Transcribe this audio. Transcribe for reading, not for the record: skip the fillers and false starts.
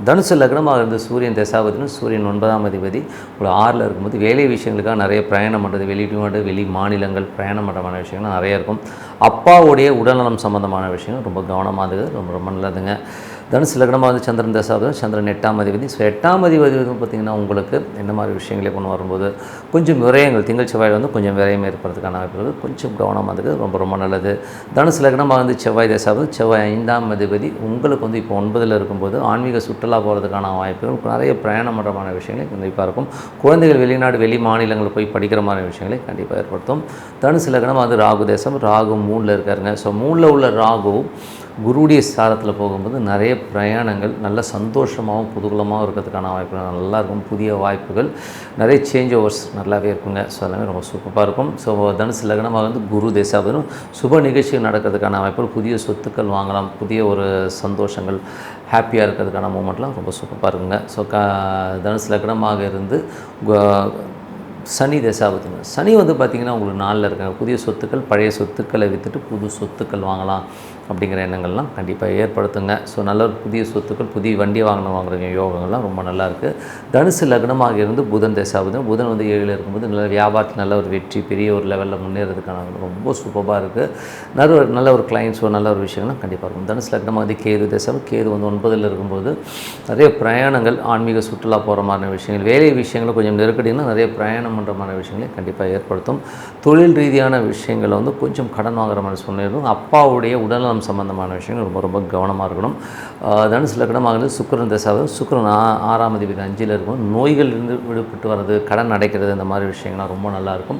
தனுசு லக்னமாக இருந்து சூரியன் தசாபதினு சூரியன் 9ஆம் அதிபதி ஒரு 6ல் இருக்கும்போது வேலை விஷயங்களுக்காக நிறைய பிரயாணம் பண்ணுறது, வெளி மாநிலங்கள் பிரயாணம் பண்ணுறமான விஷயங்கள் நிறைய இருக்கும். அப்பாவுடைய உடல்நலம் சம்மந்தமான விஷயங்கள் ரொம்ப கவனமாக இருந்தது, ரொம்ப ரொம்ப நல்லதுங்க. தனுசு லக்னமாக வந்து சந்திரன் தசாபதி, சந்திரன் 8ஆம் அதிபதி. ஸோ 8ஆம் அதிபதி பார்த்திங்கன்னா உங்களுக்கு என்ன மாதிரி விஷயங்களே கொண்டு வரும்போது கொஞ்சம் விரயங்கள், திங்கள் செவ்வாயில் வந்து கொஞ்சம் விரயம் ஏற்படுறதுக்கான வாய்ப்புகள், கொஞ்சம் கவனமாக இருக்குது, ரொம்ப ரொம்ப நல்லது. தனுசு லக்னமாக வந்து செவ்வாய் தசாபதி, செவ்வாய் 5ஆம் அதிபதி உங்களுக்கு வந்து இப்போ 9ல் இருக்கும்போது ஆன்மீக சுற்றுலா போகிறதுக்கான வாய்ப்புகள், நிறைய பிரயாணம் பண்ணுறமான விஷயங்கள் கண்டிப்பாக இருக்கும். குழந்தைகள் வெளிநாடு வெளி மாநிலங்கள் போய் படிக்கிற மாதிரி விஷயங்களை கண்டிப்பாக ஏற்படுத்தும். தனுசு லக்னமாக வந்து ராகு தேசம், ராகு 3ல் இருக்காருங்க. ஸோ 3ல் உள்ள ராகு குருவுடைய ஸ்தானத்தில் போகும்போது நிறைய பிரயாணங்கள், நல்ல சந்தோஷமாகவும் குதூகலமாகவும் இருக்கிறதுக்கான வாய்ப்புகள் நல்லாயிருக்கும். புதிய வாய்ப்புகள், நிறைய சேஞ்ச் ஓவர்ஸ் நல்லாவே இருக்குங்க. ஸோ எல்லாமே ரொம்ப சூப்பராக இருக்கும். ஸோ தனுசு லக்னமாக வந்து குரு தேசாபதியும் சுப நிகழ்ச்சிகள் நடக்கிறதுக்கான வாய்ப்புகள், புதிய சொத்துக்கள் வாங்கலாம், புதிய ஒரு சந்தோஷங்கள், ஹாப்பியாக இருக்கிறதுக்கான மூமெண்ட்லாம் ரொம்ப சூப்பராக இருக்குங்க. ஸோ தனுசு லக்னமாக இருந்து சனி தசாபதிங்க. சனி வந்து பார்த்திங்கன்னா உங்களுக்கு 4ல் இருக்காங்க. புதிய சொத்துக்கள், பழைய சொத்துக்களை விற்றுட்டு புது சொத்துக்கள் வாங்கலாம் அப்படிங்கிற எண்ணங்கள்லாம் கண்டிப்பாக ஏற்படுத்துங்க. ஸோ நல்ல ஒரு புதிய சொத்துக்கள், புதிய வண்டி வாங்குற யோகங்கள்லாம் ரொம்ப நல்லாயிருக்கு. தனுசு லக்னமாக இருந்து புதன் தசாபதி, புதன் வந்து 7ல் இருக்கும்போது நல்ல வியாபாரத்தில் நல்ல ஒரு வெற்றி, பெரிய ஒரு லெவலில் முன்னேறதுக்கான ரொம்ப சூப்பராக இருக்குது. நல்ல ஒரு கிளைண்ட்ஸோ நல்ல ஒரு விஷயங்கள்லாம் கண்டிப்பாக இருக்கும். தனுசு லக்னமாக வந்து கேது தசாபதி, கேது வந்து 9ல் இருக்கும்போது நிறைய பிரயாணங்கள், ஆன்மீக சுற்றுலா போகிற மாதிரி விஷயங்கள், வேலை விஷயங்கள் கொஞ்சம் நெருக்கடினா நிறைய பிரயாணம் பண்ணுற மாதிரி விஷயங்களை கண்டிப்பாக ஏற்படுத்தும். தொழில் ரீதியான விஷயங்களை வந்து கொஞ்சம் கடன் வாங்குற மாதிரி சூழ்நிலை, அப்பாவுடைய உடல்நலம் சம்பந்தமான விஷயங்கள் ரொம்ப ரொம்ப கவனமாக இருக்கணும். தனுசு லக்னமாக சுக்கிரன் தசாபதி, சுக்கிரன் 6ஆம் அதிபதி 5ல் இருக்கும். நோய்கள் இருந்து விடுபட்டு வர்றது, கடன் அடைக்கிறது, இந்த மாதிரி விஷயங்கள்லாம் ரொம்ப நல்லாயிருக்கும்.